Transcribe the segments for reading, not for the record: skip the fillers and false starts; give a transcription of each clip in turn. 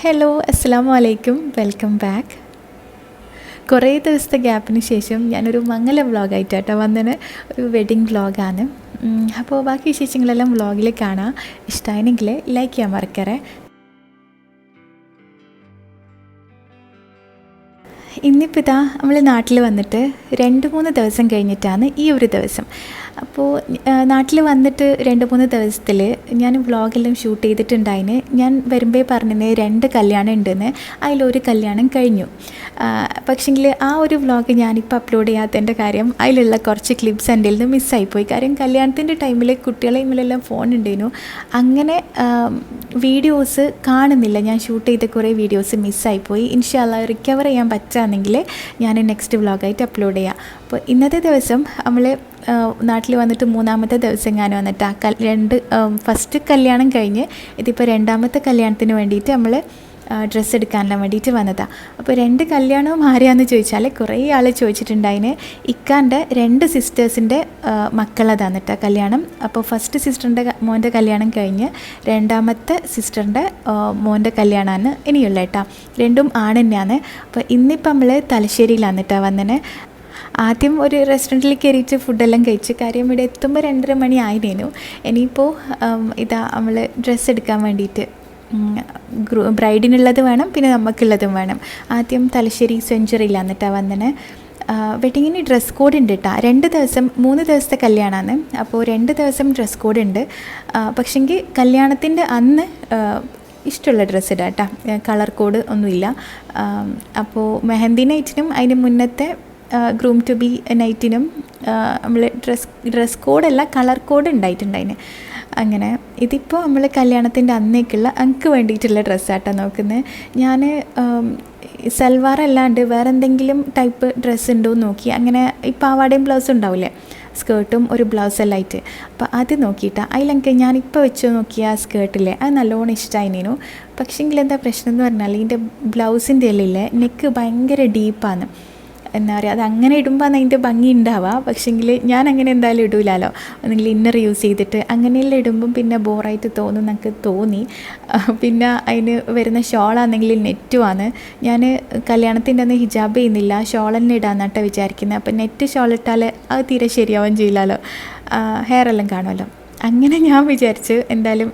Hello, അസ്സലാമു അലൈക്കും. Welcome back. കുറേ ദിവസത്തെ ഗ്യാപ്പിന് ശേഷം ഞാനൊരു മംഗല വ്ളോഗായിട്ടാട്ടോ വന്നത്. ഒരു വെഡ്ഡിങ് വ്ളോഗാണ്. അപ്പോൾ ബാക്കി വിശേഷങ്ങളെല്ലാം വ്ളോഗിൽ കാണാം. ഇഷ്ടമായെങ്കിൽ ലൈക്ക് ചെയ്യാൻ മറക്കരുത്. ഇന്നിപ്പോൾ ഇതാ നമ്മൾ നാട്ടിൽ വന്നിട്ട് 2-3 ദിവസം കഴിഞ്ഞിട്ടാണ് ഈ ഒരു ദിവസം. അപ്പോൾ നാട്ടിൽ വന്നിട്ട് 2-3 ദിവസത്തിൽ ഞാൻ വ്ളോഗെല്ലാം ഷൂട്ട് ചെയ്തിട്ടുണ്ടായിന്. ഞാൻ വരുമ്പോൾ പറഞ്ഞിന് 2 കല്യാണം ഉണ്ടെന്ന്. അതിലൊരു കല്യാണം കഴിഞ്ഞു. പക്ഷേങ്കിൽ ആ ഒരു വ്ളോഗ് ഞാനിപ്പോൾ അപ്ലോഡ് ചെയ്യാത്തതിൻ്റെ കാര്യം അതിലുള്ള കുറച്ച് ക്ലിപ്സ് എൻ്റെ നിന്ന് മിസ്സായിപ്പോയി. കാര്യം കല്യാണത്തിൻ്റെ ടൈമിൽ കുട്ടികളെ ഇമ്മലെല്ലാം ഫോൺ ഉണ്ടായിരുന്നു. അങ്ങനെ വീഡിയോസ് കാണുന്നില്ല. ഞാൻ ഷൂട്ട് ചെയ്ത കുറേ വീഡിയോസ് മിസ്സായിപ്പോയി. ഇൻഷാ അല്ലാഹ് റിക്കവർ ചെയ്യാൻ പറ്റുകയാണെങ്കിൽ ഞാൻ നെക്സ്റ്റ് വ്ളോഗായിട്ട് അപ്ലോഡ് ചെയ്യാം. അപ്പോൾ ഇന്നത്തെ ദിവസം നമ്മൾ നാട്ടിൽ വന്നിട്ട് 3-ാമത്തെ ദിവസം ഞാൻ വന്നിട്ട് ഫസ്റ്റ് കല്യാണം കഴിഞ്ഞ് ഇതിപ്പോൾ 2-ാമത്തെ കല്യാണത്തിന് വേണ്ടിയിട്ട് നമ്മൾ ഡ്രസ്സ് എടുക്കാനെല്ലാം വേണ്ടിയിട്ട് വന്നതാണ്. അപ്പോൾ 2 കല്യാണവും ആരെയാണെന്ന് ചോദിച്ചാൽ കുറേ ആൾ ചോദിച്ചിട്ടുണ്ടായിന്. ഇക്കാൻ്റെ 2 സിസ്റ്റേഴ്സിൻ്റെ മക്കളതാണ് കേട്ടോ കല്യാണം. അപ്പോൾ ഫസ്റ്റ് സിസ്റ്ററിൻ്റെ മോൻ്റെ കല്യാണം കഴിഞ്ഞ് 2-ാമത്തെ സിസ്റ്ററിൻ്റെ മോൻ്റെ കല്യാണമാണ് ഇനിയുള്ള കേട്ടോ. 2ഉം ആണ് തന്നെയാണ്. അപ്പോൾ ഇന്നിപ്പോൾ നമ്മൾ തലശ്ശേരിയിലാണ് കേട്ടോ വന്നത്. ആദ്യം ഒരു റെസ്റ്റോറൻറ്റിൽ കയറിയിട്ട് ഫുഡെല്ലാം കഴിച്ച്. കാര്യം ഇവിടെ എത്തുമ്പോൾ 2:30 മണി ആയിരുന്നു. ഇനിയിപ്പോൾ ഇതാ നമ്മൾ ഡ്രസ്സ് എടുക്കാൻ വേണ്ടിയിട്ട് ബ്രൈഡിനുള്ളത് വേണം, പിന്നെ നമുക്കുള്ളതും വേണം. ആദ്യം തലശ്ശേരി സെഞ്ച്വറിയിലാണ് കേട്ടോ വന്നത്. വെഡിങ്ങിന് ഡ്രസ് കോഡ് ഉണ്ട് കേട്ടോ. 3 ദിവസത്തെ കല്യാണമാണ്. അപ്പോൾ 2 ദിവസം ഡ്രസ് കോഡ് ഉണ്ട്. പക്ഷെങ്കിൽ കല്യാണത്തിൻ്റെ അന്ന് ഇഷ്ടമുള്ള ഡ്രസ്സ് ഇടാം കേട്ടോ. കളർ കോഡ് ഒന്നുമില്ല. അപ്പോൾ മെഹന്തി നൈറ്റിനും അതിന് മുന്നത്തെ ഗ്രൂം ടു ബി നൈറ്റിനും നമ്മൾ ഡ്രസ് കോഡല്ല, കളർ കോഡ് ഉണ്ടായിട്ടുണ്ടതിന്. അങ്ങനെ ഇതിപ്പോൾ നമ്മൾ കല്യാണത്തിൻ്റെ അന്നേക്കുള്ള എനിക്ക് വേണ്ടിയിട്ടുള്ള ഡ്രസ്സാട്ടോ നോക്കുന്നത്. ഞാൻ സൽവാർ അല്ലാണ്ട് വേറെ എന്തെങ്കിലും ടൈപ്പ് ഡ്രസ്സ് ഉണ്ടോ എന്ന് നോക്കി. അങ്ങനെ ഈ പാവാടയും ബ്ലൗസും ഉണ്ടാവില്ലേ, സ്കേർട്ടും ഒരു ബ്ലൗസെല്ലാം ആയിട്ട്. അപ്പോൾ അത് നോക്കിയിട്ടാണ് അതിലെനിക്ക് ഞാനിപ്പോൾ വെച്ച് നോക്കിയ ആ സ്കേർട്ടില്ലേ അത് നല്ലോണം ഇഷ്ടമായിരുന്നു. പക്ഷേങ്കിൽ എന്താ പ്രശ്നം എന്ന് പറഞ്ഞാൽ ഇതിൻ്റെ ബ്ലൗസിൻ്റെ എല്ലില്ലേ നെക്ക് ഭയങ്കര ഡീപ്പാണ്. എന്താ പറയുക, അത് അങ്ങനെ ഇടുമ്പോൾ അതിൻ്റെ ഭംഗി ഉണ്ടാവുക. പക്ഷേങ്കിൽ ഞാൻ അങ്ങനെ എന്തായാലും ഇടൂലല്ലോ. ഒന്നെങ്കിൽ ഇന്നർ യൂസ് ചെയ്തിട്ട് അങ്ങനെയെല്ലാം ഇടുമ്പം പിന്നെ ബോറായിട്ട് തോന്നും എനിക്ക് തോന്നി. പിന്നെ അതിന് വരുന്ന ഷോളാണെങ്കിൽ നെറ്റുമാണ്. ഞാൻ കല്യാണത്തിൻ്റെ അന്ന് ഹിജാബ് ചെയ്യുന്നില്ല, ഷോൾ തന്നെ ഇടാന്നാട്ടോ വിചാരിക്കുന്നത്. അപ്പം നെറ്റ് ഷോൾ ഇട്ടാൽ അത് തീരെ ശരിയാവുകയും ചെയ്യില്ലല്ലോ, ഹെയർ എല്ലാം കാണുമല്ലോ. അങ്ങനെ ഞാൻ വിചാരിച്ച് എന്തായാലും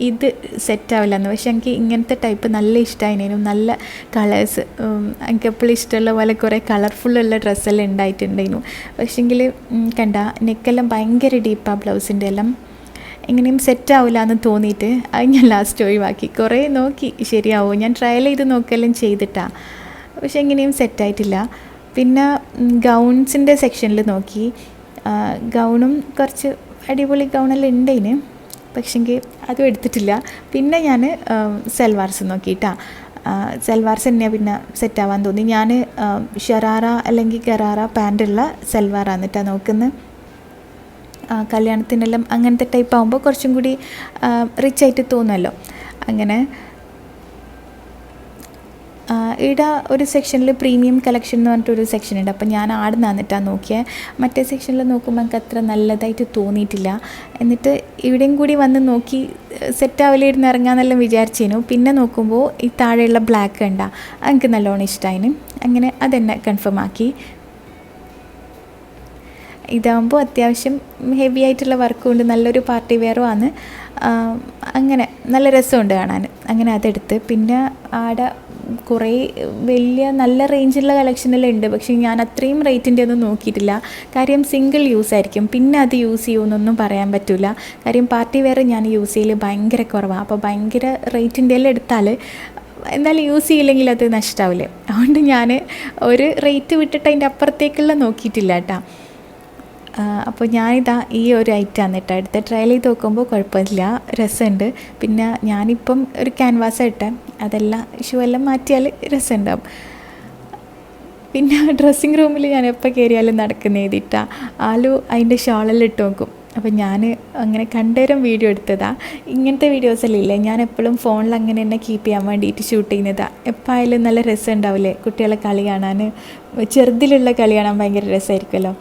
ഇത് സെറ്റാവില്ലെന്ന്. പക്ഷെ എനിക്ക് ഇങ്ങനത്തെ ടൈപ്പ് നല്ല ഇഷ്ടമായിരുന്നു. നല്ല കളേഴ്സ് എനിക്ക് എപ്പോഴും ഇഷ്ടമുള്ള പോലെ കുറേ കളർഫുള്ളുള്ള ഡ്രസ്സെല്ലാം ഉണ്ടായിട്ടുണ്ടായിരുന്നു. പക്ഷേങ്കിൽ കണ്ട നെക്കെല്ലാം ഭയങ്കര ഡീപ്പാണ് ബ്ലൗസിൻ്റെ എല്ലാം. എങ്ങനെയും സെറ്റാവില്ല എന്ന് തോന്നിയിട്ട് അത് ഞാൻ ലാസ്റ്റ് ഒഴിവാക്കി. കുറേ നോക്കി ശരിയാവും, ഞാൻ ട്രയൽ ചെയ്ത് നോക്കിയെല്ലാം ചെയ്തിട്ടാണ്. പക്ഷെ എങ്ങനെയും സെറ്റായിട്ടില്ല. പിന്നെ ഗൗൺസിൻ്റെ സെക്ഷനിൽ നോക്കി. ഗൗണും കുറച്ച് അടിപൊളി ഗൗണെല്ലാം ഉണ്ടതിന്, പക്ഷെങ്കിൽ അതും എടുത്തിട്ടില്ല. പിന്നെ ഞാൻ സൽവാർസ് നോക്കിയിട്ടാണ്. സൽവാർസ് തന്നെയാണ് പിന്നെ സെറ്റാവാൻ തോന്നി. ഞാൻ ഷറാറ അല്ലെങ്കിൽ ഗറാറ പാൻറ്റുള്ള സൽവാറാണ് കേട്ടോ നോക്കുന്നത്. കല്യാണത്തിനെല്ലാം അങ്ങനത്തെ ടൈപ്പ് ആകുമ്പോൾ കുറച്ചും കൂടി റിച്ചായിട്ട് തോന്നുമല്ലോ. അങ്ങനെ ഇവിടെ ഒരു സെക്ഷനിൽ പ്രീമിയം കളക്ഷൻ എന്ന് പറഞ്ഞിട്ടൊരു സെക്ഷൻ ഉണ്ട്. അപ്പം ഞാൻ ആടെ നിന്നിട്ടാണ് നോക്കിയത്. മറ്റേ സെക്ഷനിൽ നോക്കുമ്പോൾ എനിക്ക് അത്ര നല്ലതായിട്ട് തോന്നിയിട്ടില്ല. എന്നിട്ട് ഇവിടെയും കൂടി വന്ന് നോക്കി സെറ്റാവിലിരുന്ന് ഇറങ്ങാമെന്നെല്ലാം വിചാരിച്ചേനു. പിന്നെ നോക്കുമ്പോൾ ഈ താഴെയുള്ള ബ്ലാക്ക് കണ്ട എനിക്ക് നല്ലോണം ഇഷ്ടമായിന്. അങ്ങനെ അതെന്നെ കൺഫേം ആക്കി. ഇതാകുമ്പോൾ അത്യാവശ്യം ഹെവി ആയിട്ടുള്ള വർക്കും ഉണ്ട്, നല്ലൊരു പാർട്ടി വെയറും ആണ്. അങ്ങനെ നല്ല രസമുണ്ട് കാണാൻ. അങ്ങനെ അതെടുത്ത് പിന്നെ ആടെ കുറേ വലിയ നല്ല റേഞ്ചുള്ള കളക്ഷനെല്ലാം ഉണ്ട്. പക്ഷേ ഞാൻ അത്രയും റേറ്റിൻ്റെ ഒന്നും നോക്കിയിട്ടില്ല. കാര്യം സിംഗിൾ യൂസ് ആയിരിക്കും, പിന്നെ അത് യൂസ് ചെയ്യുമെന്നൊന്നും പറയാൻ പറ്റില്ല. കാര്യം പാർട്ടി വെയർ ഞാൻ യൂസ് ചെയ്യൽ ഭയങ്കര കുറവാണ്. അപ്പോൾ ഭയങ്കര റേറ്റിൻ്റെ എല്ലാം എടുത്താൽ എന്തായാലും യൂസ് ചെയ്യില്ലെങ്കിൽ അത് നഷ്ടമാവില്ലേ. അതുകൊണ്ട് ഞാൻ ഒരു റേറ്റ് വിട്ടിട്ട് അതിൻ്റെ അപ്പുറത്തേക്കുള്ള നോക്കിയിട്ടില്ല കേട്ടോ. അപ്പോൾ ഞാനിതാ ഈ ഒരു ഐറ്റമാണ് കേട്ടോ എടുത്ത് ട്രയൽ ചെയ്ത് നോക്കുമ്പോൾ കുഴപ്പമില്ല, രസമുണ്ട്. പിന്നെ ഞാനിപ്പം ഒരു ക്യാൻവാസാണ് ഇട്ടേ, അതെല്ലാം ഷൂ എല്ലാം മാറ്റിയാൽ രസമുണ്ടാവും. പിന്നെ ഡ്രസ്സിങ് റൂമിൽ ഞാൻ എപ്പോൾ കയറിയാലും നടക്കുന്ന എഴുതിയിട്ടാണ് ആലു അതിൻ്റെ ഷോളെല്ലാം ഇട്ട് നോക്കും. അപ്പം ഞാൻ അങ്ങനെ കണ്ടേരം വീഡിയോ എടുത്തതാണ്. ഇങ്ങനത്തെ വീഡിയോസെല്ലാം ഇല്ലേ ഞാൻ എപ്പോഴും ഫോണിൽ അങ്ങനെ തന്നെ കീപ്പ് ചെയ്യാൻ വേണ്ടിയിട്ട് ഷൂട്ട് ചെയ്യുന്നതാണ്. എപ്പോൾ ആയാലും നല്ല രസം ഉണ്ടാവില്ലേ കുട്ടികളെ കളി കാണാൻ. ചെറുതിലുള്ള കളി കാണാൻ ഭയങ്കര രസമായിരിക്കുമല്ലോ.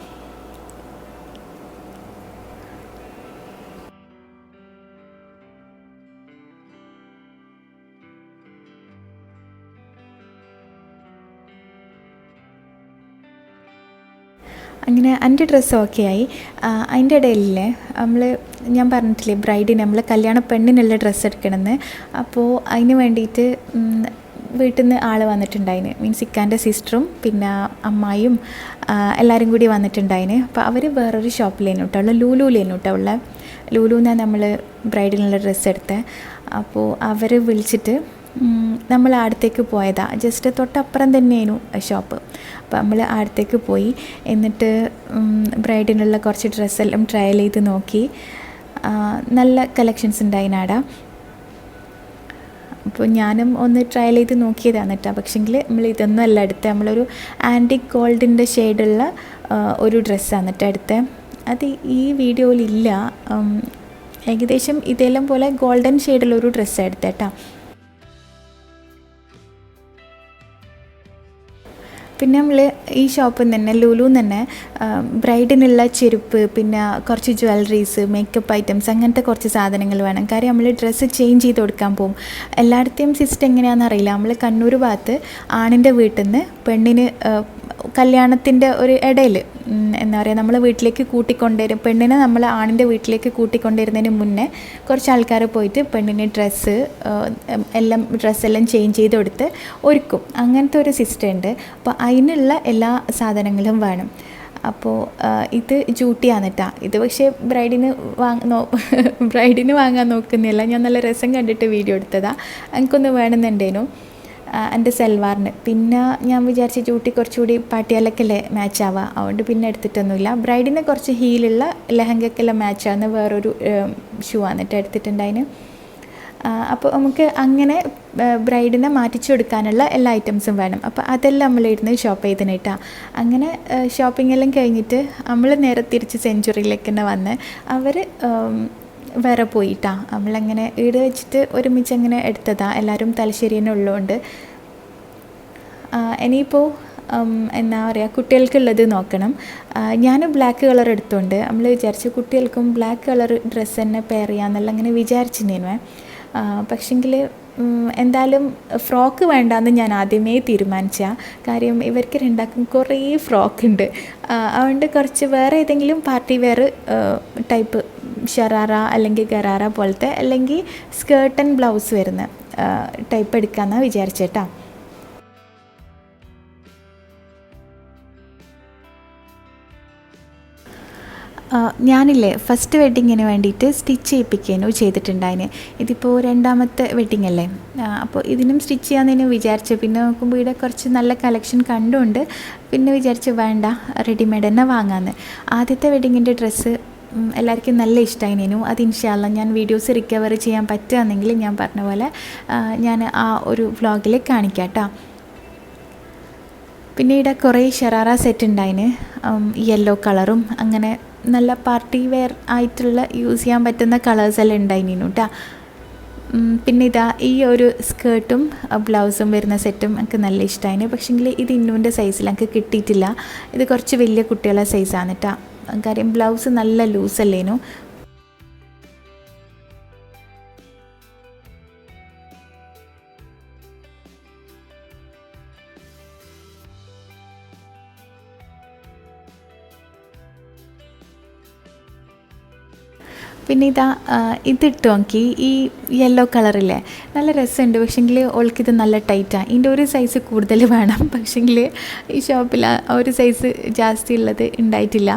അങ്ങനെ എൻ്റെ ഡ്രസ്സ് ഓക്കെ ആയി. അതിൻ്റെ ഇടയിലേ ഞാൻ പറഞ്ഞിട്ടില്ലേ ബ്രൈഡിന് നമ്മൾ കല്യാണ പെണ്ണിനുള്ള ഡ്രസ്സ് എടുക്കണമെന്ന്. അപ്പോൾ അതിന് വേണ്ടിയിട്ട് വീട്ടിൽ നിന്ന് ആൾ വന്നിട്ടുണ്ടായിന്. മീൻസ് ഇക്കാൻ്റെ സിസ്റ്ററും പിന്നെ അമ്മായിയും എല്ലാവരും കൂടി വന്നിട്ടുണ്ടായിന്. അപ്പോൾ അവർ വേറൊരു ഷോപ്പിലേനു കേട്ടോ, ലൂലുവിലേനു കേട്ടോ ഉള്ള. ലൂലുവിനാണ് നമ്മൾ ബ്രൈഡിനുള്ള ഡ്രസ്സ് എടുത്തത്. അപ്പോൾ അവർ വിളിച്ചിട്ട് നമ്മൾ അടുത്തേക്ക് പോയതാണ്. ജസ്റ്റ് തൊട്ടപ്പുറം തന്നെയായിരുന്നു ഷോപ്പ്. അപ്പോൾ നമ്മൾ അടുത്തേക്ക് പോയി. എന്നിട്ട് ബ്രൈഡിനുള്ള കുറച്ച് ഡ്രസ്സെല്ലാം ട്രയൽ ചെയ്ത് നോക്കി. നല്ല കളക്ഷൻസ് ഉണ്ടായിനാടാ. അപ്പോൾ ഞാനും ഒന്ന് ട്രയൽ ചെയ്ത് നോക്കിയതാണ് കേട്ടോ. പക്ഷേങ്കിൽ നമ്മൾ ഇതൊന്നും അല്ല എടുത്തത്. നമ്മളൊരു ആൻറ്റിക് ഗോൾഡിൻ്റെ ഷെയ്ഡുള്ള ഒരു ഡ്രസ്സാണ് കേട്ടോ എടുത്തത്. അത് ഈ വീഡിയോയിലില്ല. ഏകദേശം ഇതെല്ലാം പോലെ ഗോൾഡൻ ഷെയ്ഡുള്ളൊരു ഡ്രസ്സാണ് എടുത്തത് കേട്ടോ. പിന്നെ നമ്മൾ ഈ ഷോപ്പിൽ നിന്ന് തന്നെ ലുലുന്ന് തന്നെ ബ്രൈഡിനുള്ള ചെരുപ്പ്, പിന്നെ കുറച്ച് ജ്വല്ലറീസ്, മേക്കപ്പ് ഐറ്റംസ്, അങ്ങനത്തെ കുറച്ച് സാധനങ്ങൾ വേണം. കാര്യം നമ്മൾ ഡ്രസ്സ് ചേഞ്ച് ചെയ്ത് കൊടുക്കാൻ പോകും. എല്ലായിടത്തെയും സിസ്റ്റം എങ്ങനെയാണെന്ന് അറിയില്ല. നമ്മൾ കണ്ണൂർ ഭാഗത്ത് ആണിൻ്റെ വീട്ടിൽ നിന്ന് പെണ്ണിന് കല്യാണത്തിൻ്റെ ഒരു ഇടയിൽ എന്താ പറയുക, നമ്മൾ വീട്ടിലേക്ക് കൂട്ടിക്കൊണ്ടുവരും. പെണ്ണിനെ നമ്മൾ ആണിൻ്റെ വീട്ടിലേക്ക് കൂട്ടിക്കൊണ്ടുവരുന്നതിന് മുന്നേ കുറച്ച് ആൾക്കാർ പോയിട്ട് പെണ്ണിന് ഡ്രസ്സെല്ലാം ചേഞ്ച് ചെയ്ത് കൊടുത്ത് ഒരുക്കും. അങ്ങനത്തെ ഒരു സിസ്റ്റം ഉണ്ട്. അപ്പോൾ അതിനുള്ള എല്ലാ സാധനങ്ങളും വേണം. അപ്പോൾ ഇത് ഡ്യൂട്ടിയാണ് കേട്ടോ. ഇത് പക്ഷേ ബ്രൈഡിന് വാങ്ങാൻ നോക്കുന്നില്ല. ഞാൻ നല്ല രസം കണ്ടിട്ട് വീഡിയോ എടുത്തതാണ്. എനിക്കൊന്ന് വേണമെന്നുണ്ടേനു എൻ്റെ സൽവാറിന്. പിന്നെ ഞാൻ വിചാരിച്ച ഡ്യൂട്ടി കുറച്ചുകൂടി പാട്ടിയാലൊക്കെയല്ലേ മാച്ച് ആവുക, അതുകൊണ്ട് പിന്നെ എടുത്തിട്ടൊന്നുമില്ല. ബ്രൈഡിന് കുറച്ച് ഹീലുള്ള ലെഹങ്കയ്ക്കെല്ലാം മാച്ചാകുന്ന വേറൊരു ഷൂ ആന്നിട്ട് എടുത്തിട്ടുണ്ടായിന്. അപ്പോൾ നമുക്ക് അങ്ങനെ ബ്രൈഡിനെ മാറ്റിച്ചു കൊടുക്കാനുള്ള എല്ലാ ഐറ്റംസും വേണം. അപ്പോൾ അതെല്ലാം നമ്മളിരുന്ന് ഷോപ്പ് ചെയ്തിട്ടാണ്. അങ്ങനെ ഷോപ്പിംഗ് എല്ലാം കഴിഞ്ഞിട്ട് നമ്മൾ നേരെ തിരിച്ച് സെഞ്ച്വറിയിലേക്ക് തന്നെ വന്ന് അവർ വേറെ പോയിട്ടാണ്. നമ്മളങ്ങനെ ഈട് വെച്ചിട്ട് ഒരുമിച്ച് അങ്ങനെ എടുത്തതാണ്. എല്ലാവരും തലശ്ശേരി തന്നെ ഉള്ളതുകൊണ്ട്. ഇനിയിപ്പോൾ എന്താ പറയുക, കുട്ടികൾക്കുള്ളത് നോക്കണം. ഞാൻ ബ്ലാക്ക് കളർ എടുത്തുകൊണ്ട് നമ്മൾ വിചാരിച്ചു കുട്ടികൾക്കും ബ്ലാക്ക് കളർ ഡ്രസ്സ് തന്നെ പെയർ ചെയ്യാമെന്നുള്ള അങ്ങനെ വിചാരിച്ചിരുന്നു. പക്ഷെങ്കിൽ എന്തായാലും ഫ്രോക്ക് വേണ്ടാന്ന് ഞാൻ ആദ്യമേ തീരുമാനിച്ച. കാര്യം ഇവർക്ക് രണ്ടാക്കും കുറേ ഫ്രോക്ക് ഉണ്ട്. അതുകൊണ്ട് കുറച്ച് വേറെ ഏതെങ്കിലും പാർട്ടി വെയർ ടൈപ്പ് ഷറാറ അല്ലെങ്കിൽ ഗറാറ പോലത്തെ, അല്ലെങ്കിൽ സ്കേർട്ട് ആൻഡ് ബ്ലൗസ് വരുന്ന ടൈപ്പ് എടുക്കാമെന്നാണ് വിചാരിച്ചേട്ടാ. ഞാനില്ലേ ഫസ്റ്റ് വെഡ്ഡിങ്ങിന് വേണ്ടിയിട്ട് സ്റ്റിച്ച് ചെയ്യിപ്പിക്കാനോ ചെയ്തിട്ടുണ്ടായിന്. ഇതിപ്പോൾ രണ്ടാമത്തെ വെഡ്ഡിങ് അല്ലേ. അപ്പോൾ ഇതിനും സ്റ്റിച്ച് ചെയ്യാമെന്നു വിചാരിച്ചു. പിന്നെ നോക്കുമ്പോൾ ഇവിടെ കുറച്ച് നല്ല കളക്ഷൻ കണ്ടുകൊണ്ട് പിന്നെ വിചാരിച്ചു വേണ്ട, റെഡിമെയ്ഡ് തന്നെ വാങ്ങാമെന്ന്. ആദ്യത്തെ വെഡ്ഡിങ്ങിൻ്റെ ഡ്രസ്സ് എല്ലാവർക്കും നല്ല ഇഷ്ടമായിരുന്നു. അത് ഇൻഷാ അല്ലാ ഞാൻ വീഡിയോസ് റിക്കവർ ചെയ്യാൻ പറ്റുകയാണെങ്കിൽ ഞാൻ പറഞ്ഞ പോലെ ഞാൻ ആ ഒരു വ്ളോഗിൽ കാണിക്കാം കേട്ടോ. പിന്നെ ഇവിടെ കുറേ ഷറാറ സെറ്റ് ഉണ്ടായിന്. യെല്ലോ കളറും അങ്ങനെ നല്ല പാർട്ടി വെയർ ആയിട്ടുള്ള യൂസ് ചെയ്യാൻ പറ്റുന്ന കളേഴ്സെല്ലാം ഉണ്ടായിരുന്നു കേട്ടോ. പിന്നെ ഇതാ ഈ ഒരു സ്കേർട്ടും ബ്ലൗസും വരുന്ന സെറ്റും എനിക്ക് നല്ല ഇഷ്ടമായിരുന്നു. പക്ഷേങ്കിൽ ഇത് ഇന്നുവിൻ്റെ സൈസിൽ എനിക്ക് കിട്ടിയിട്ടില്ല. ഇത് കുറച്ച് വലിയ കുട്ടികളുടെ സൈസാണ് കേട്ടോ. കാര്യം ബ്ലൗസ് നല്ല ലൂസല്ലേനു. പിന്നെ ഇതാ ഇതിട്ട് നോക്കി, ഈ യെല്ലോ കളറില്ലേ നല്ല രസമുണ്ട്. പക്ഷേങ്കിൽ ഓൾക്കിത് നല്ല ടൈറ്റാണ്. ഇതിൻ്റെ ഒരു സൈസ് കൂടുതൽ വേണം. പക്ഷേങ്കിൽ ഈ ഷോപ്പിൽ ഒരു സൈസ് ജാസ്തി ഉള്ളത് ഉണ്ടായിട്ടില്ല.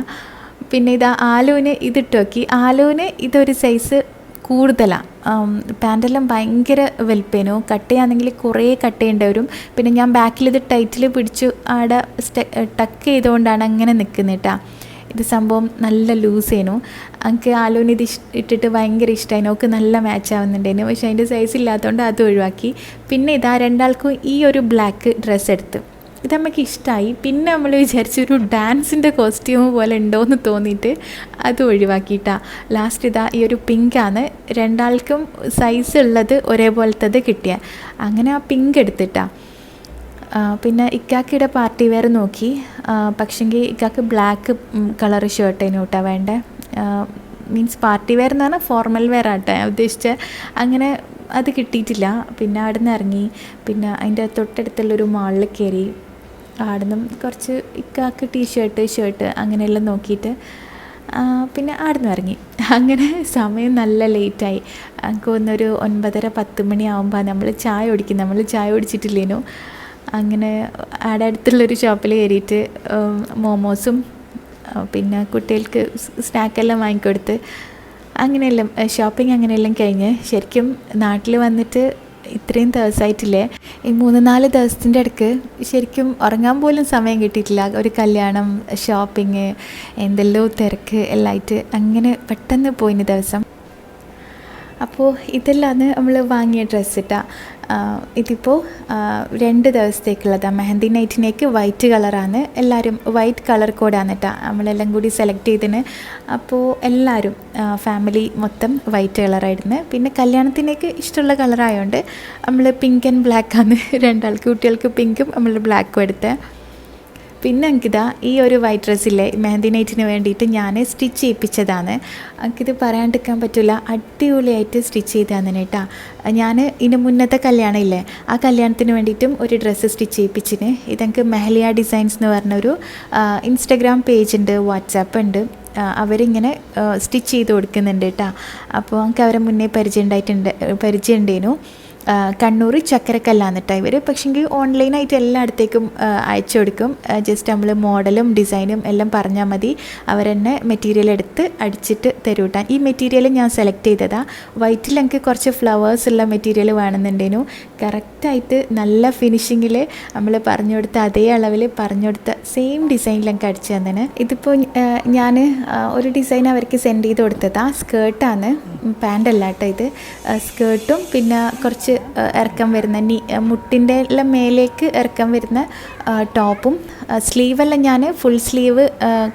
പിന്നെ ഇതാ ആലുവിന് ഇതിട്ട് നോക്കി. ആലുവിന് ഇതൊരു സൈസ് കൂടുതലാണ്. പാൻറ്റെല്ലാം ഭയങ്കര വലുപ്പേനു. കട്ടയാണെങ്കിൽ കുറേ കട്ടയേണ്ടി വരും. പിന്നെ ഞാൻ ബാക്കിൽ ഇത് ടൈറ്റിൽ പിടിച്ചു ആടെ ടക്ക് ചെയ്തുകൊണ്ടാണ് അങ്ങനെ നിൽക്കുന്നത് കേട്ടോ. ഇത് സംഭവം നല്ല ലൂസേനു. എനിക്ക് ആലോന് ഇത് ഇട്ടിട്ട് ഭയങ്കര ഇഷ്ടമായി. നോക്ക് നല്ല മാച്ച് ആവുന്നുണ്ടേനു. പക്ഷേ അതിൻ്റെ സൈസ് ഇല്ലാത്തതുകൊണ്ട് അത് ഒഴിവാക്കി. പിന്നെ ഇതാ രണ്ടാൾക്കും ഈ ഒരു ബ്ലാക്ക് ഡ്രസ്സ് എടുത്ത് ഇത് നമുക്ക് ഇഷ്ടമായി. പിന്നെ നമ്മൾ വിചാരിച്ചൊരു ഡാൻസിൻ്റെ കോസ്റ്റ്യൂം പോലെ ഉണ്ടോയെന്ന് തോന്നിയിട്ട് അത് ഒഴിവാക്കിയിട്ടാണ്. ലാസ്റ്റ് ഇതാ ഈ ഒരു പിങ്കാണ്. രണ്ടാൾക്കും സൈസ് ഉള്ളത് ഒരേപോലത്തത് കിട്ടിയ. അങ്ങനെ ആ പിങ്ക് എടുത്തിട്ടാണ്. പിന്നെ ഇക്കാക്കിയുടെ പാർട്ടി വെയർ നോക്കി. പക്ഷെങ്കിൽ ഇക്കാക്ക് ബ്ലാക്ക് കളർ ഷർട്ടേനു കേട്ടോ വേണ്ടേ. മീൻസ് പാർട്ടി വെയർ എന്ന് പറഞ്ഞാൽ ഫോർമൽ വെയർ ആട്ടെ ഉദ്ദേശിച്ച. അങ്ങനെ അത് കിട്ടിയിട്ടില്ല. പിന്നെ അവിടെ നിന്ന് ഇറങ്ങി. പിന്നെ അതിൻ്റെ തൊട്ടടുത്തുള്ളൊരു മാളിൽ കയറി. ആടുന്നും കുറച്ച് ഇക്കാക്ക് ടീഷർട്ട് ഷർട്ട് അങ്ങനെയെല്ലാം നോക്കിയിട്ട് പിന്നെ ആടുന്ന് ഇറങ്ങി. അങ്ങനെ സമയം നല്ല ലേറ്റായി. എനിക്ക് തോന്നുന്നൊരു 9:30-10 മണിയാകുമ്പോൾ നമ്മൾ ചായ കുടിക്കും. നമ്മൾ ചായ കുടിച്ചിട്ടില്ലേനു. അങ്ങനെ ആടെ അടുത്തുള്ളൊരു ഷോപ്പിൽ കയറിയിട്ട് മോമോസും പിന്നെ കുട്ടികൾക്ക് സ്നാക്കെല്ലാം വാങ്ങിക്കൊടുത്ത് അങ്ങനെയെല്ലാം ഷോപ്പിംഗ് അങ്ങനെയെല്ലാം കഴിഞ്ഞ് ശരിക്കും നാട്ടിൽ വന്നിട്ട് ഇത്രയും ദിവസമായിട്ടില്ലേ, ഈ 3-4 ദിവസത്തിൻ്റെ ഇടയ്ക്ക് ശരിക്കും ഉറങ്ങാൻ പോലും സമയം കിട്ടിയിട്ടില്ല. ഒരു കല്യാണം, ഷോപ്പിങ്, എന്തെല്ലോ തിരക്ക് എല്ലാം ആയിട്ട് അങ്ങനെ പെട്ടെന്ന് പോയിന് ദിവസം. അപ്പോൾ ഇതെല്ലാം നമ്മൾ വാങ്ങിയ ഡ്രസ്സ് ഇട്ടാ. ഇതിപ്പോൾ 2 ദിവസത്തേക്കുള്ളതാണ്. മെഹന്തി നൈറ്റിനേക്ക് വൈറ്റ് കളറാണ്. എല്ലാവരും വൈറ്റ് കളർ കോഡാണ് കേട്ടോ നമ്മളെല്ലാം കൂടി സെലക്ട് ചെയ്തതിന്. അപ്പോൾ എല്ലാവരും ഫാമിലി മൊത്തം വൈറ്റ് കളറായിരുന്നു. പിന്നെ കല്യാണത്തിനേക്ക് ഇഷ്ടമുള്ള കളറായതുകൊണ്ട് നമ്മൾ പിങ്ക് ആൻഡ് ബ്ലാക്കാണ് രണ്ടാൾക്ക്, കുട്ടികൾക്ക് പിങ്കും നമ്മൾ ബ്ലാക്കും എടുത്തത്. പിന്നെ എനിക്കിതാ ഈ ഒരു വൈറ്റ് ഡ്രസ്സില്ലേ മെഹന്തി നൈറ്റിന് വേണ്ടിയിട്ട് ഞാൻ സ്റ്റിച്ച് ചെയ്യിപ്പിച്ചതാണ്. എനിക്കിത് പറയാണ്ടിരിക്കാൻ പറ്റില്ല, അടിപൊളിയായിട്ട് സ്റ്റിച്ച് ചെയ്തതാണ് കേട്ടോ. ഞാൻ ഇതിന് മുന്നത്തെ കല്യാണം ഇല്ലേ, ആ കല്യാണത്തിന് വേണ്ടിയിട്ടും ഒരു ഡ്രസ്സ് സ്റ്റിച്ച് ചെയ്യിപ്പിച്ചിന്. ഇതെനിക്ക് മെഹലിയ ഡിസൈൻസ് എന്ന് പറഞ്ഞൊരു ഇൻസ്റ്റഗ്രാം പേജുണ്ട്, വാട്സാപ്പ് ഉണ്ട്. അവരിങ്ങനെ സ്റ്റിച്ച് ചെയ്ത് കൊടുക്കുന്നുണ്ട് കേട്ടോ. അപ്പോൾ എനിക്ക് അവരെ മുന്നേ പരിചയമുണ്ടേനു. കണ്ണൂർ ചക്കരക്കല്ലാണ് കേട്ടോ ഇവർ. പക്ഷേങ്കിൽ ഓൺലൈനായിട്ട് എല്ലായിടത്തേക്കും അയച്ചു കൊടുക്കും. ജസ്റ്റ് നമ്മൾ മോഡലും ഡിസൈനും എല്ലാം പറഞ്ഞാൽ മതി, അവരെന്നെ മെറ്റീരിയൽ എടുത്ത് അടിച്ചിട്ട് തരും കേട്ടോ. ഈ മെറ്റീരിയൽ ഞാൻ സെലക്ട് ചെയ്തതാണ്. വൈറ്റിൽ എനിക്ക് കുറച്ച് ഫ്ലവേഴ്സ് ഉള്ള മെറ്റീരിയൽ വേണമെന്നുണ്ടേനു. കറക്റ്റായിട്ട് നല്ല ഫിനിഷിങ്ങിൽ നമ്മൾ പറഞ്ഞു കൊടുത്ത അതേ അളവിൽ പറഞ്ഞു കൊടുത്ത സെയിം ഡിസൈനിൽ എനിക്ക് അടിച്ചു തന്നെ. ഇതിപ്പോൾ ഞാൻ ഒരു ഡിസൈൻ അവർക്ക് സെൻഡ് ചെയ്ത് കൊടുത്തതാണ്. സ്കേർട്ടാണ്, പാൻ്റല്ല കേട്ടോ ഇത്. സ്കേർട്ടും പിന്നെ കുറച്ച് ഇറക്കം വരുന്ന മുട്ടിൻ്റെ എല്ലാം മേലേക്ക് ഇറക്കം വരുന്ന ടോപ്പും. സ്ലീവെല്ലാം ഞാൻ ഫുൾ സ്ലീവ്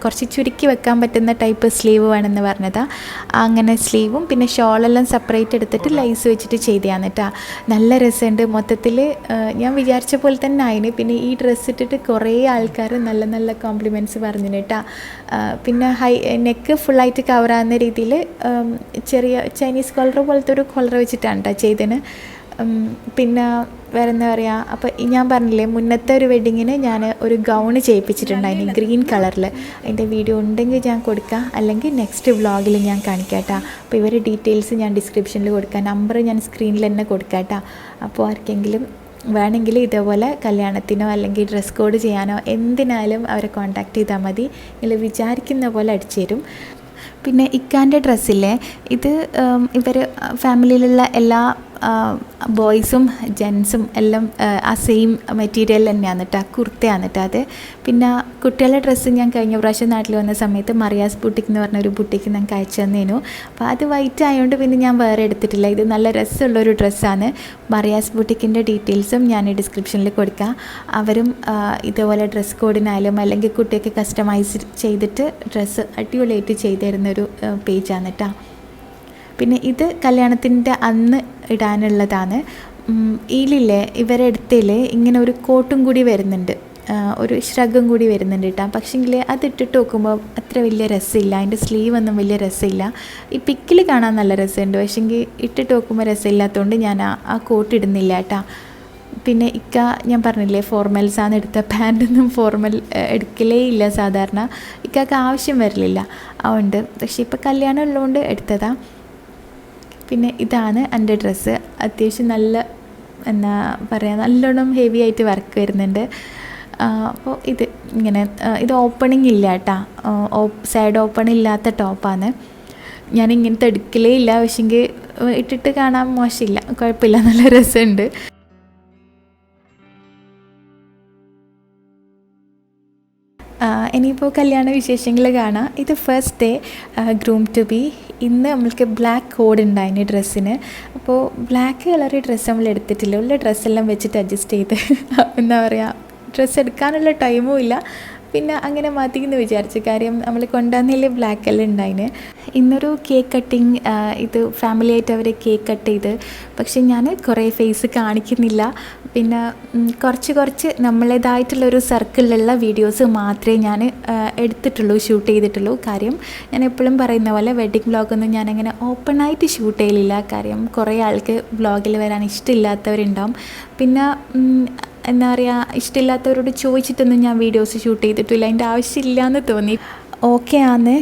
കുറച്ച് ചുരുക്കി വെക്കാൻ പറ്റുന്ന ടൈപ്പ് സ്ലീവ് വേണമെന്ന് പറഞ്ഞതാണ്. അങ്ങനെ സ്ലീവും പിന്നെ ഷോളെല്ലാം സെപ്പറേറ്റ് എടുത്തിട്ട് ലൈസ് വെച്ചിട്ട് ചെയ്തതാണ് കേട്ടോ. നല്ല രസമുണ്ട്. മൊത്തത്തിൽ ഞാൻ വിചാരിച്ച പോലെ തന്നെ ആയിന്. പിന്നെ ഈ ഡ്രസ്സ് ഇട്ടിട്ട് കുറേ ആൾക്കാർ നല്ല നല്ല കോംപ്ലിമെൻറ്റ്സ് പറഞ്ഞു കേട്ടോ. പിന്നെ നെക്ക് ഫുള്ളായിട്ട് കവറാകുന്ന രീതിയിൽ ചെറിയ ചൈനീസ് കോളർ പോലത്തെ ഒരു കോളർ വെച്ചിട്ടാണ് കേട്ടോ ചെയ്തതിന്. പിന്നെ വേറെ എന്താ പറയുക, അപ്പോൾ ഞാൻ പറഞ്ഞില്ലേ മുന്നത്തെ ഒരു വെഡ്ഡിങ്ങിന് ഞാൻ ഒരു ഗൗണ് ചെയ്യിപ്പിച്ചിട്ടുണ്ടായിരുന്നു ഗ്രീൻ കളറിൽ. അതിൻ്റെ വീഡിയോ ഉണ്ടെങ്കിൽ ഞാൻ കൊടുക്കാം, അല്ലെങ്കിൽ നെക്സ്റ്റ് വ്ളോഗിൽ ഞാൻ കാണിക്കാം കേട്ടോ. അപ്പോൾ ഇവരുടെ ഡീറ്റെയിൽസ് ഞാൻ ഡിസ്ക്രിപ്ഷനിൽ കൊടുക്കാം, നമ്പർ ഞാൻ സ്ക്രീനിൽ തന്നെ കൊടുക്കാം കേട്ടോ. അപ്പോൾ ആർക്കെങ്കിലും വേണമെങ്കിൽ ഇതേപോലെ കല്യാണത്തിനോ അല്ലെങ്കിൽ ഡ്രസ് കോഡ് ചെയ്യാനോ എന്തിനാലും അവരെ കോൺടാക്റ്റ് ചെയ്താൽ മതി. നിങ്ങൾ വിചാരിക്കുന്ന പോലെ അടിച്ചു തരും. പിന്നെ ഇക്കാൻ്റെ ഡ്രസ്സില്ലേ, ഇത് ഇവർ ഫാമിലിയിലുള്ള എല്ലാ ബോയ്സും ജെൻസും എല്ലാം ആ സെയിം മെറ്റീരിയൽ തന്നെയാണ് കേട്ടോ, കുർത്തയാണ് കേട്ടോ അത്. പിന്നെ കുട്ടികളുടെ ഡ്രസ്സ് ഞാൻ കഴിഞ്ഞ പ്രാവശ്യം നാട്ടിൽ വന്ന സമയത്ത് മറിയാസ് ബുട്ടിക് എന്ന് പറഞ്ഞൊരു ബുട്ടിക്ക് ഞങ്ങൾക്ക് അയച്ചു തന്നേനു. അപ്പോൾ അത് വൈറ്റ് ആയതുകൊണ്ട് പിന്നെ ഞാൻ വേറെ എടുത്തിട്ടില്ല. ഇത് നല്ല രസമുള്ളൊരു ഡ്രസ്സാണ്. മറിയാസ് ബുട്ടിക്കിൻ്റെ ഡീറ്റെയിൽസും ഞാൻ ഡിസ്ക്രിപ്ഷനിൽ കൊടുക്കാം. അവരും ഇതേപോലെ ഡ്രസ് കോഡിനായാലും അല്ലെങ്കിൽ കുട്ടിയൊക്കെ കസ്റ്റമൈസ് ചെയ്തിട്ട് ഡ്രസ്സ് അടിപൊളിയായിട്ട് ചെയ്തു തരുന്നൊരു പേജാണ് കേട്ടോ. പിന്നെ ഇത് കല്യാണത്തിൻ്റെ അന്ന് ഇടാനുള്ളതാണ്. ഇതിലില്ലേ ഇവരെ അടുത്തിൽ ഇങ്ങനെ ഒരു കോട്ടും കൂടി വരുന്നുണ്ട്, ഒരു ഷ്രഗും കൂടി വരുന്നുണ്ട് കേട്ടോ. പക്ഷേങ്കിൽ അത് ഇട്ടിട്ട് നോക്കുമ്പോൾ അത്ര വലിയ രസമില്ല, അതിൻ്റെ സ്ലീവ് ഒന്നും വലിയ രസമില്ല. ഈ പിക്കിൽ കാണാൻ നല്ല രസമുണ്ട്, പക്ഷേങ്കിൽ ഇട്ടിട്ട് നോക്കുമ്പോൾ രസമില്ലാത്തതുകൊണ്ട് ഞാൻ ആ കോട്ട് ഇടുന്നില്ല കേട്ടോ. പിന്നെ ഞാൻ പറഞ്ഞില്ലേ ഫോർമൽസാണ് എടുത്ത, പാൻറ്റൊന്നും ഫോർമൽ എടുക്കലേ ഇല്ല സാധാരണ, ഇക്കാക്ക് ആവശ്യം വരലില്ല അതുകൊണ്ട്. പക്ഷേ ഇപ്പോൾ കല്യാണം ഉള്ളതുകൊണ്ട് എടുത്തതാണ്. പിന്നെ ഇതാണ് എൻ്റെ ഡ്രസ്സ്. അത്യാവശ്യം നല്ല എന്നാ പറയുക, നല്ലോണം ഹെവി ആയിട്ട് വർക്ക് വരുന്നുണ്ട്. അപ്പോൾ ഇത് ഇങ്ങനെ ഇത് ഓപ്പണിങ് ഇല്ല കേട്ടോ, സൈഡ് ഓപ്പൺ ഇല്ലാത്ത ടോപ്പാണ്. ഞാൻ ഇങ്ങനത്തെ എടുക്കലേ ഇല്ല, പക്ഷെങ്കിൽ ഇട്ടിട്ട് കാണാൻ മോശമില്ല, കുഴപ്പമില്ല, നല്ല രസമുണ്ട്. ഇനിയിപ്പോൾ കല്യാണ വിശേഷങ്ങൾ കാണാം. ഇത് first day groom to be. ഇന്ന് നമ്മൾക്ക് ബ്ലാക്ക് കോഡ് ഉണ്ടായിന് ഡ്രസ്സിന്. അപ്പോൾ ബ്ലാക്ക് കളർ ഡ്രസ്സ് നമ്മൾ എടുത്തിട്ടില്ല, ഉള്ള ഡ്രസ്സെല്ലാം വെച്ചിട്ട് അഡ്ജസ്റ്റ് ചെയ്ത് എന്താ പറയുക, ഡ്രസ്സ് എടുക്കാനുള്ള ടൈമും ഇല്ല, പിന്നെ അങ്ങനെ മതിയെന്ന് വിചാരിച്ചു. കാര്യം നമ്മൾ കൊണ്ടുവന്നതിൽ ബ്ലാക്ക് എല്ലാം ഉണ്ടായിന്. ഇന്നൊരു കേക്ക് കട്ടിങ്, ഇത് ഫാമിലി ആയിട്ട് അവർ കേക്ക് കട്ട് ചെയ്ത്, പക്ഷെ ഞാൻ കുറേ ഫേസ് കാണിക്കുന്നില്ല, പിന്നെ കുറച്ച് നമ്മളേതായിട്ടുള്ളൊരു സർക്കിളിലുള്ള വീഡിയോസ് മാത്രമേ ഞാൻ എടുത്തിട്ടുള്ളൂ, ഷൂട്ട് ചെയ്തിട്ടുള്ളൂ. കാര്യം ഞാൻ എപ്പോഴും പറയുന്ന പോലെ വെഡ്ഡിങ് വ്ളോഗൊന്നും ഞാനങ്ങനെ ഓപ്പണായിട്ട് ഷൂട്ട് ചെയ്യലില്ല. കാര്യം കുറേ ആൾക്ക് വ്ളോഗിൽ വരാൻ ഇഷ്ടമില്ലാത്തവരുണ്ടാവും. പിന്നെ എന്താ പറയുക, ഇഷ്ടമില്ലാത്തവരോട് ചോദിച്ചിട്ടൊന്നും ഞാൻ വീഡിയോസ് ഷൂട്ട് ചെയ്തിട്ടില്ല. അതിൻ്റെ ആവശ്യമില്ല എന്ന് തോന്നി. ഓക്കെ ആണ്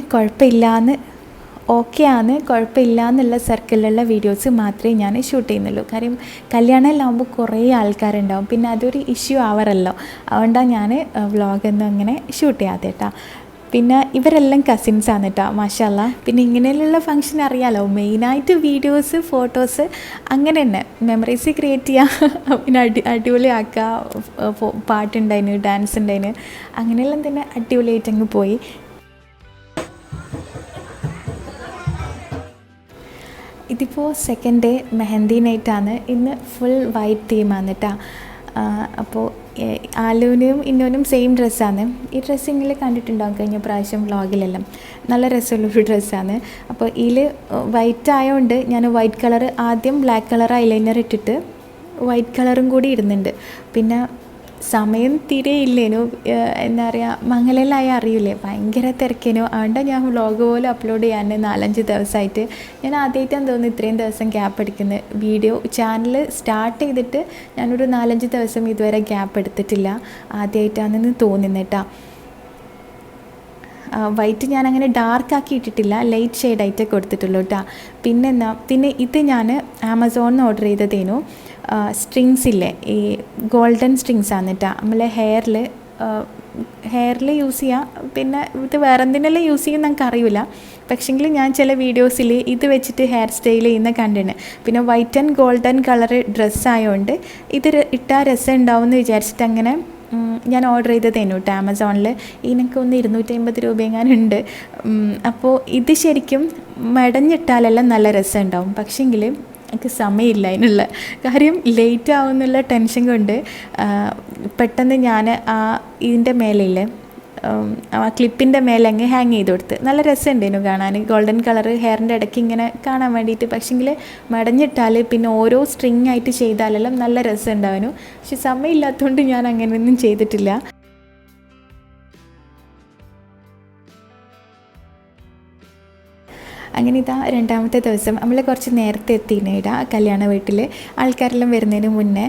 കുഴപ്പമില്ല എന്നുള്ള സർക്കിളിലുള്ള വീഡിയോസ് മാത്രമേ ഞാൻ ഷൂട്ട് ചെയ്യുന്നുള്ളൂ. കാര്യം കല്യാണമെല്ലാകുമ്പോൾ കുറേ ആൾക്കാരുണ്ടാവും, പിന്നെ അതൊരു ഇഷ്യൂ ആവാറല്ലോ. അതുകൊണ്ടാണ് ഞാൻ വ്ളോഗൊന്നും അങ്ങനെ ഷൂട്ട് ചെയ്യാതെ കേട്ടോ. പിന്നെ ഇവരെല്ലാം കസിൻസാണ് കേട്ടോ, മാഷാല്ലാ. പിന്നെ ഇങ്ങനെയുള്ള ഫംഗ്ഷൻ അറിയാമല്ലോ, മെയിനായിട്ട് വീഡിയോസ് ഫോട്ടോസ് അങ്ങനെ തന്നെ മെമ്മറീസ് ക്രിയേറ്റ് ചെയ്യുക, പിന്നെ അടിപൊളിയാക്കുക. പാട്ടുണ്ടായിന്, ഡാൻസ് ഉണ്ടായിന്, അങ്ങനെയെല്ലാം തന്നെ അടിപൊളിയായിട്ട് അങ്ങ് പോയി. ഇതിപ്പോൾ സെക്കൻഡ് ഡേ മെഹന്തി നൈറ്റാണ്. ഇന്ന് ഫുൾ വൈറ്റ് തീമാണ് കേട്ടോ. അപ്പോൾ ആലുവിനും ഇന്നോനും സെയിം ഡ്രസ്സാണ്. ഈ ഡ്രസ്സിങ്ങിൽ കണ്ടിട്ടുണ്ടാകും കഴിഞ്ഞ പ്രാവശ്യം വ്ളോഗിലെല്ലാം. നല്ല രസമുള്ളൊരു ഡ്രസ്സാണ്. അപ്പോൾ ഇതിൽ വൈറ്റ് ആയതുകൊണ്ട് ഞാൻ വൈറ്റ് കളർ ആദ്യം ബ്ലാക്ക് കളർ ഐലൈനർ ഇട്ടിട്ട് വൈറ്റ് കളറും കൂടി ഇടുന്നുണ്ട്. പിന്നെ സമയം തീരെ ഇല്ലേനു, എന്താ പറയുക, മംഗലയിലായ അറിയില്ലേ, ഭയങ്കര തിരക്കേനു. അതുകൊണ്ടാണ് ഞാൻ വ്ളോഗ് പോലും അപ്ലോഡ് ചെയ്യാൻ 4-5 ദിവസമായിട്ട്. ഞാൻ ആദ്യമായിട്ടാണ് തോന്നുന്നു ഇത്രയും ദിവസം ഗ്യാപ്പ് എടുക്കുന്നത്. വീഡിയോ ചാനൽ സ്റ്റാർട്ട് ചെയ്തിട്ട് ഞാനൊരു 4-5 ദിവസം ഇതുവരെ ഗ്യാപ്പ് എടുത്തിട്ടില്ല. ആദ്യമായിട്ടാണെന്ന് തോന്നുന്നു കേട്ടോ. വൈറ്റ് ഞാനങ്ങനെ ഡാർക്കാക്കി ഇട്ടിട്ടില്ല, ലൈറ്റ് ഷെയ്ഡായിട്ടേ കൊടുത്തിട്ടുള്ളൂ കേട്ടോ. പിന്നെ ഇത് ഞാൻ ആമസോണിൽ നിന്ന് ഓർഡർ ചെയ്തതേനു. സ്ട്രിങ്സ് ഇല്ലേ, ഈ ഗോൾഡൻ സ്ട്രിങ്സാണ് കേട്ടോ. നമ്മളെ ഹെയറിൽ യൂസ് ചെയ്യാം. പിന്നെ ഇത് വേറെ എന്തിനെല്ലാം യൂസ് ചെയ്യുമെന്ന് നമുക്ക് അറിയില്ല. പക്ഷേങ്കിൽ ഞാൻ ചില വീഡിയോസിൽ ഇത് വെച്ചിട്ട് ഹെയർ സ്റ്റൈൽ ചെയ്യുന്ന കണ്ടിന്. പിന്നെ വൈറ്റ് ആൻഡ് ഗോൾഡൻ കളർ ഡ്രസ്സായതുകൊണ്ട് ഇത് ഇട്ടാൽ രസം ഉണ്ടാവും എന്ന് വിചാരിച്ചിട്ട് അങ്ങനെ ഞാൻ ഓർഡർ ചെയ്തതേനു കേട്ടോ ആമസോണിൽ. ഇതിനൊക്കെ 250 രൂപയെങ്ങാനുണ്ട്. അപ്പോൾ ഇത് ശരിക്കും മെടഞ്ഞിട്ടാലെല്ലാം നല്ല രസം ഉണ്ടാവും. പക്ഷേങ്കിൽ എനിക്ക് സമയമില്ല അതിനുള്ള. കാര്യം ലേറ്റ് ആവുമെന്നുള്ള ടെൻഷൻ കൊണ്ട് പെട്ടെന്ന് ഞാൻ ഇതിൻ്റെ മേലെയില്ലേ, ആ ക്ലിപ്പിൻ്റെ മേലെ അങ്ങ് ഹാങ് ചെയ്ത് കൊടുത്ത്. നല്ല രസമുണ്ടായിരുന്നു കാണാൻ, ഗോൾഡൻ കളർ ഹെയറിൻ്റെ ഇടയ്ക്ക് ഇങ്ങനെ കാണാൻ വേണ്ടിയിട്ട്. പക്ഷേങ്കിൽ മെടഞ്ഞിട്ടാൽ പിന്നെ ഓരോ സ്ട്രിങ് ആയിട്ട് ചെയ്താലെല്ലാം നല്ല രസം ഉണ്ടാവുന്നു. പക്ഷെ സമയമില്ലാത്തതുകൊണ്ട് ഞാൻ അങ്ങനെയൊന്നും ചെയ്തിട്ടില്ല. അങ്ങനെ ഇതാ രണ്ടാമത്തെ ദിവസം നമ്മൾ കുറച്ച് നേരത്തെ എത്തിയിടാ കല്യാണ വീട്ടിൽ. ആൾക്കാരെല്ലാം വരുന്നതിന് മുന്നേ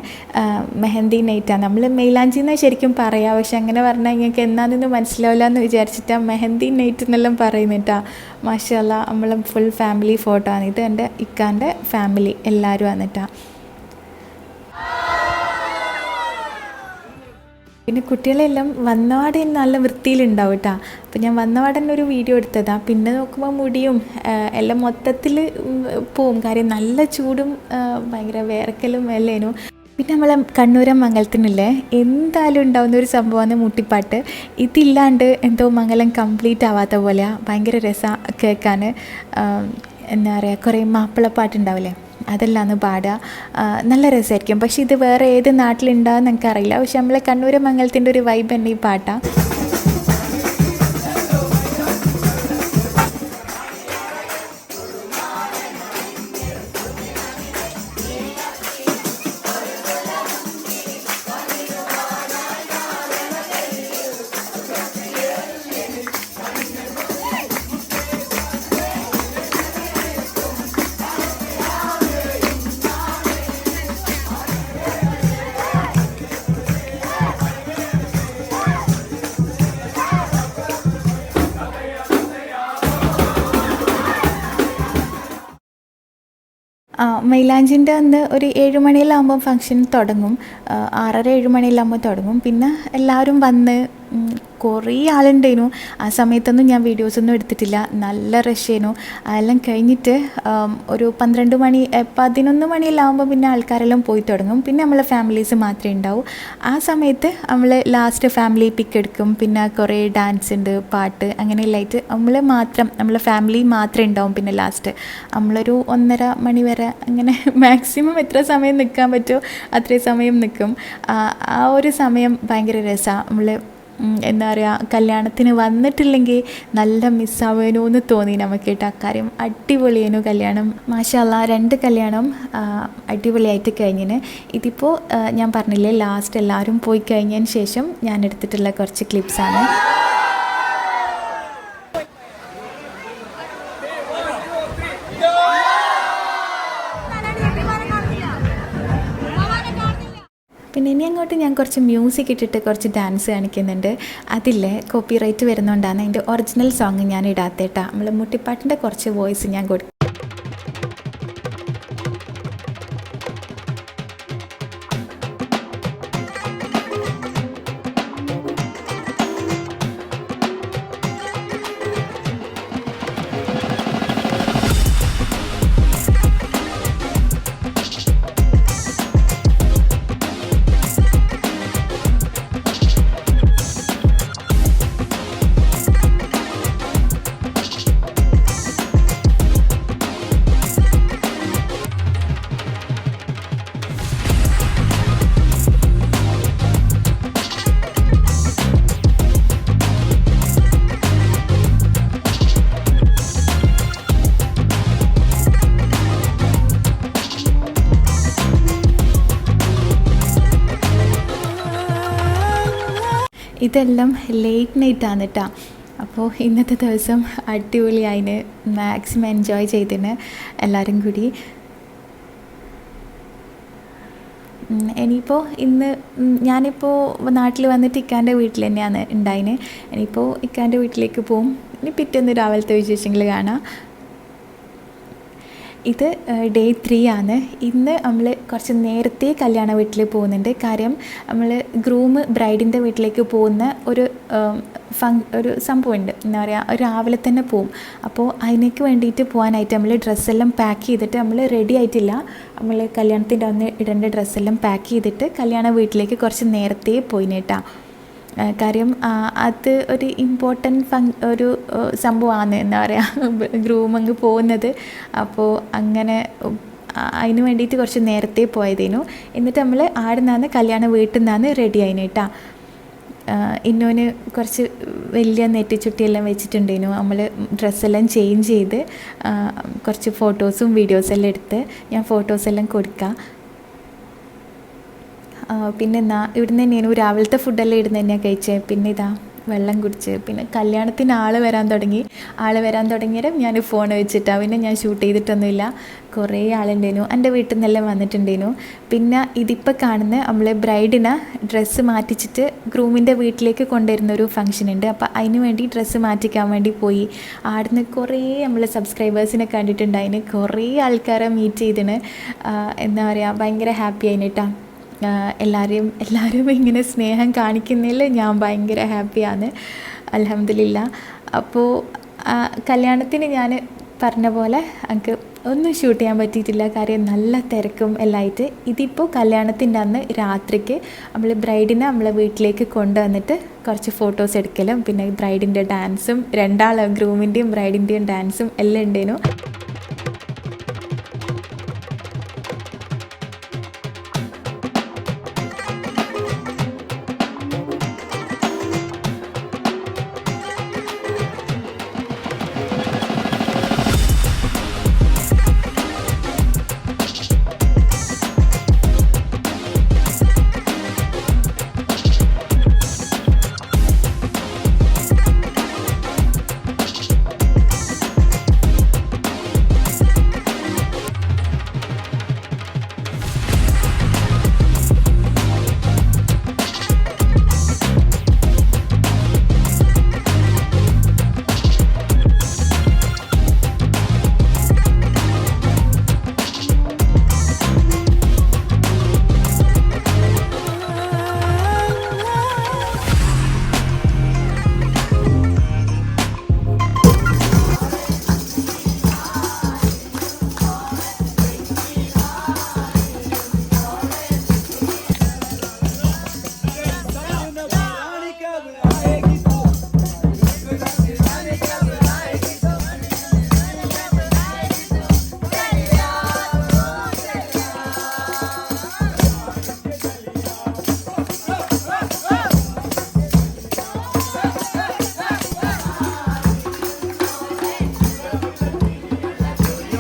മെഹന്തി നൈറ്റാണ്. നമ്മൾ മെയിലാഞ്ചി എന്നാൽ ശരിക്കും പറയാം, പക്ഷെ അങ്ങനെ പറഞ്ഞാൽ നിങ്ങൾക്ക് എന്നാണെന്ന് മനസ്സിലാവില്ല എന്ന് വിചാരിച്ചിട്ടാണ് മെഹന്തി നൈറ്റ് എന്നെല്ലാം പറയുന്നിട്ടാ. മാഷാല്ലാ, നമ്മൾ ഫുൾ ഫാമിലി ഫോട്ടോ ആണ്. ഇത് എൻ്റെ ഇക്കാൻ്റെ ഫാമിലി എല്ലാവരും വന്നിട്ടാ. പിന്നെ കുട്ടികളെല്ലാം വന്നപാടെ നല്ല വൃത്തിയിലുണ്ടാവും കേട്ടോ. അപ്പോൾ ഞാൻ വന്നപാടെ തന്നെ ഒരു വീഡിയോ എടുത്തതാണ്. പിന്നെ നോക്കുമ്പോൾ മുടിയും എല്ലാം മൊത്തത്തിൽ പോവും. കാര്യം നല്ല ചൂടും ഭയങ്കര വേർക്കലും എല്ലേനു. പിന്നെ നമ്മളെ കണ്ണൂരം മംഗലത്തിനില്ലേ എന്തായാലും ഉണ്ടാവുന്ന ഒരു സംഭവമാണ് മുട്ടിപ്പാട്ട്. ഇതില്ലാണ്ട് എന്തോ മംഗലം കംപ്ലീറ്റ് ആവാത്ത പോലെയാണ്. ഭയങ്കര രസമാണ് കേൾക്കാൻ. എന്താ പറയുക, കുറേ മാപ്പിളപ്പാട്ടുണ്ടാവില്ലേ, അതെല്ലാം പാടുക. നല്ല രസമായിരിക്കും. പക്ഷേ ഇത് വേറെ ഏത് നാട്ടിലുണ്ടാകുമെന്ന് എനിക്കറിയില്ല. പക്ഷെ നമ്മളെ കണ്ണൂർ മംഗലത്തിൻ്റെ ഒരു വൈബ് തന്നെ ഈ പാട്ടാണ്. മൈലാഞ്ചിൻ്റെ അന്ന് ഒരു 7 മണിയിലാകുമ്പോൾ ഫംഗ്ഷൻ തുടങ്ങും. 6:30-7 മണിയിലാകുമ്പോൾ തുടങ്ങും. പിന്നെ എല്ലാവരും വന്ന് കുറേ ആളുണ്ടായിരുന്നു. ആ സമയത്തൊന്നും ഞാൻ വീഡിയോസൊന്നും എടുത്തിട്ടില്ല. നല്ല റഷേനു. അതെല്ലാം കഴിഞ്ഞിട്ട് ഒരു 12 മണി 11 മണിയിലാകുമ്പോൾ പിന്നെ ആൾക്കാരെല്ലാം പോയി തുടങ്ങും. പിന്നെ നമ്മളെ ഫാമിലീസ് മാത്രമേ ഉണ്ടാവൂ. ആ സമയത്ത് നമ്മൾ ലാസ്റ്റ് ഫാമിലി പിക്ക് എടുക്കും. പിന്നെ കുറേ ഡാൻസ് ഉണ്ട്, പാട്ട്, അങ്ങനെയെല്ലാമായിട്ട് നമ്മളെ ഫാമിലി മാത്രമേ ഉണ്ടാവും. പിന്നെ ലാസ്റ്റ് നമ്മളൊരു 1:30 മണി വരെ അങ്ങനെ മാക്സിമം എത്ര സമയം നിൽക്കാൻ പറ്റുമോ അത്രയും സമയം നിൽക്കും. ആ ഒരു സമയം ഭയങ്കര രസമാണ്. നമ്മൾ എന്താ പറയുക, കല്യാണത്തിന് വന്നിട്ടില്ലെങ്കിൽ നല്ല മിസ്സാവേനോ എന്ന് തോന്നി നമുക്ക് കേട്ടോ. അക്കാര്യം അടിപൊളിയേനു കല്യാണം. മാഷാ അല്ലാ, 2 കല്യാണം അടിപൊളിയായിട്ട് കഴിഞ്ഞിന്. ഇതിപ്പോൾ ഞാൻ പറഞ്ഞില്ലേ, ലാസ്റ്റ് എല്ലാവരും പോയി കഴിഞ്ഞതിന് ശേഷം ഞാൻ എടുത്തിട്ടുള്ള കുറച്ച് ക്ലിപ്സാണ്. പിന്നെ ഇനി അങ്ങോട്ട് ഞാൻ കുറച്ച് മ്യൂസിക് ഇട്ടിട്ട് കുറച്ച് ഡാൻസ് കാണിക്കുന്നുണ്ട്. അതില്ലേ കോപ്പിറൈറ്റ് വരുന്നതുകൊണ്ടാണ് അതിൻ്റെ ഒറിജിനൽ സോങ് ഞാൻ ഇടാത്തേട്ടാ. നമ്മൾ മുട്ടിപ്പാട്ടിൻ്റെ കുറച്ച് വോയിസ് ഞാൻ കൊടുക്കും. ഇതെല്ലാം ലേറ്റ് നൈറ്റാണ് കേട്ടോ. അപ്പോൾ ഇന്നത്തെ ദിവസം അടിപൊളിയായിന്, മാക്സിമം എൻജോയ് ചെയ്തിന് എല്ലാവരും കൂടി. ഇനിയിപ്പോൾ ഇന്ന് ഞാനിപ്പോൾ നാട്ടിൽ വന്നിട്ട് ഇക്കാൻ്റെ വീട്ടിൽ തന്നെയാണ് ഉണ്ടായിന്. ഇനിയിപ്പോൾ ഇക്കാൻ്റെ വീട്ടിലേക്ക് പോവും. ഇനി പിറ്റേന്ന് രാവിലത്തെ വിശേഷങ്ങൾ കാണാം. ഇത് ഡേ 3 ആണ്. ഇന്ന് നമ്മൾ കുറച്ച് നേരത്തെ കല്യാണ വീട്ടിൽ പോകുന്നുണ്ട്. കാര്യം നമ്മൾ ബ്രൈഡിൻ്റെ വീട്ടിലേക്ക് പോകുന്ന ഒരു സംഭവമുണ്ട്. എന്താ പറയുക, രാവിലെ തന്നെ പോവും. അപ്പോൾ അതിനേക്ക് വേണ്ടിയിട്ട് പോകാനായിട്ട് നമ്മൾ ഡ്രസ്സെല്ലാം പാക്ക് ചെയ്തിട്ട്, നമ്മൾ റെഡി ആയിട്ടില്ല, നമ്മൾ കല്യാണത്തിൻ്റെ അന്ന് ഇടേണ്ട ഡ്രസ്സെല്ലാം പാക്ക് ചെയ്തിട്ട് കല്യാണ വീട്ടിലേക്ക് കുറച്ച് നേരത്തെ പോയിനേട്ടാ. കാര്യം അത് ഒരു ഇമ്പോർട്ടൻറ്റ് ഒരു സംഭവമാണ്. എന്താ പറയുക, ഗ്രൂമങ്ങ് പോകുന്നത്. അപ്പോൾ അങ്ങനെ അതിന് വേണ്ടിയിട്ട് കുറച്ച് നേരത്തെ പോയതേനു. എന്നിട്ട് നമ്മൾ ആടെ നിന്നാണ് കല്യാണ വീട്ടിൽ നിന്നാണ് റെഡി ആയിനേട്ടാ. ഇന്നോന് കുറച്ച് വലിയ നെറ്റിച്ചുട്ടിയെല്ലാം വെച്ചിട്ടുണ്ടേനു. നമ്മൾ ഡ്രസ്സെല്ലാം ചേഞ്ച് ചെയ്ത് കുറച്ച് ഫോട്ടോസും വീഡിയോസെല്ലാം എടുത്ത് ഞാൻ ഫോട്ടോസെല്ലാം കൊടുക്കാം. പിന്നെ ഇവിടുന്ന് തന്നെയാണ് രാവിലത്തെ ഫുഡെല്ലാം ഇവിടുന്ന് തന്നെയാണ് കഴിച്ചത്. പിന്നെ ഇതാ വെള്ളം കുടിച്ച്, പിന്നെ കല്യാണത്തിന് ആൾ വരാൻ തുടങ്ങിയാലും ഞാൻ ഫോൺ വെച്ചിട്ടാണ്. പിന്നെ ഞാൻ ഷൂട്ട് ചെയ്തിട്ടൊന്നുമില്ല. കുറേ ആളുണ്ടേനു, എൻ്റെ വീട്ടിൽ നിന്നെല്ലാം വന്നിട്ടുണ്ടേനു. പിന്നെ ഇതിപ്പോൾ കാണുന്ന നമ്മൾ ബ്രൈഡിനെ ഡ്രസ്സ് മാറ്റിച്ചിട്ട് ഗ്രൂമിൻ്റെ വീട്ടിലേക്ക് കൊണ്ടുവരുന്നൊരു ഫംഗ്ഷൻ ഉണ്ട്. അപ്പോൾ അതിന് വേണ്ടി ഡ്രസ്സ് മാറ്റിക്കാൻ വേണ്ടി പോയി. ആടുന്ന് കുറേ നമ്മൾ സബ്സ്ക്രൈബേഴ്സിനെ കണ്ടിട്ടുണ്ടായിന്. കുറേ ആൾക്കാരെ മീറ്റ് ചെയ്തിന്. എന്താ പറയുക, ഭയങ്കര ഹാപ്പി ആയിട്ടാ. എല്ലാവരും ഇങ്ങനെ സ്നേഹം കാണിക്കുന്നതിൽ ഞാൻ ഭയങ്കര ഹാപ്പിയാണ്, അൽഹംദുലില്ലാ. അപ്പോൾ കല്യാണത്തിന് ഞാൻ പറഞ്ഞ പോലെ എനിക്ക് ഒന്നും ഷൂട്ട് ചെയ്യാൻ പറ്റിയിട്ടില്ല. കാര്യം നല്ല തിരക്കും എല്ലാമായിട്ട്. ഇതിപ്പോൾ കല്യാണത്തിൻ്റെ അന്ന് രാത്രിക്ക് നമ്മൾ ബ്രൈഡിനെ നമ്മളെ വീട്ടിലേക്ക് കൊണ്ടുവന്നിട്ട് കുറച്ച് ഫോട്ടോസ് എടുക്കലും, പിന്നെ ബ്രൈഡിൻ്റെ ഡാൻസും, ഗ്രൂമിൻ്റെയും ബ്രൈഡിൻ്റെയും ഡാൻസും എല്ലാം ഉണ്ടേനു.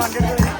വണ്ടി എടുത്ത്